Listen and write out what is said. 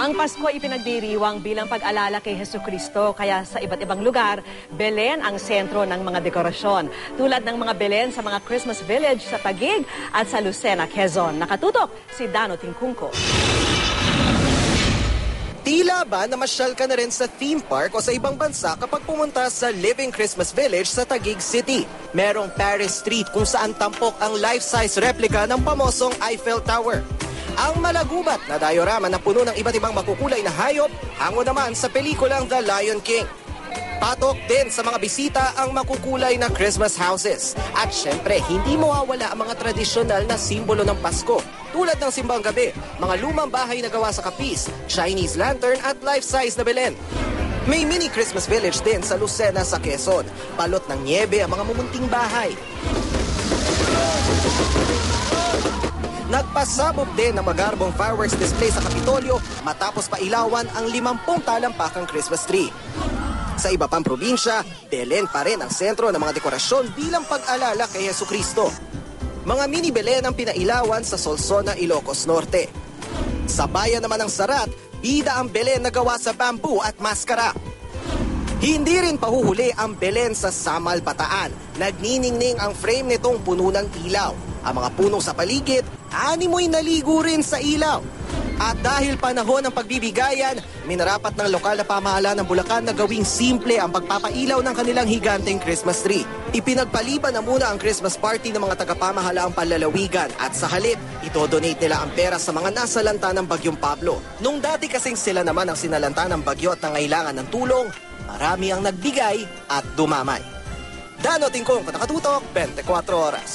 Ang Pasko ipinagdiriwang bilang pag-alala kay Jesucristo, kaya sa iba't ibang lugar, Belen ang sentro ng mga dekorasyon. Tulad ng mga Belen sa mga Christmas Village sa Taguig at sa Lucena, Quezon. Nakatutok si Dano Tingkungko. Tila ba namasyal ka na rin sa theme park o sa ibang bansa kapag pumunta sa Living Christmas Village sa Taguig City? Merong Paris Street kung saan tampok ang life-size replica ng pamosong Eiffel Tower. Ang malagubat na diorama na puno ng iba't ibang makukulay na hayop, hango naman sa pelikulang The Lion King. Patok din sa mga bisita ang makukulay na Christmas houses. At syempre, hindi mawawala ang mga tradisyonal na simbolo ng Pasko. Tulad ng simbang gabi, mga lumang bahay na gawa sa kapis, Chinese lantern at life-size na Belen. May mini Christmas village din sa Lucena sa Quezon. Balot ng niebe ang mga mumunting bahay. Nagpasabog din ng magarbong fireworks display sa Kapitolyo matapos pailawan ang 50 talampakang Christmas tree. Sa iba pang probinsya, Belen pa rin ang sentro ng mga dekorasyon bilang pag-alala kay Jesucristo. Mga mini Belen ang pinailawan sa Solsona, Ilocos Norte. Sa bayan naman ng Sarat, bida ang Belen na gawa sa bamboo at maskara. Hindi rin pahuhuli ang Belen sa Samal, Bataan. Nagniningning ang frame nitong puno ng ilaw. Ang mga puno sa paligid, animoy naligo rin sa ilaw. At dahil panahon ng pagbibigayan, minarapat ng lokal na pamahalaan ng Bulacan na gawing simple ang pagpapailaw ng kanilang higanteng Christmas tree. Ipinagpaliban na muna ang Christmas party ng mga tagapamahalaang panlalawigan at sa halip, idodonate nila ang pera sa mga nasalanta ng Bagyong Pablo. Nung dati kasing sila naman ang sinalanta ng bagyo at nangailangan ng tulong, marami ang nagbigay at dumamay. Dano Tingkong, Nakatutok, 24 Oras.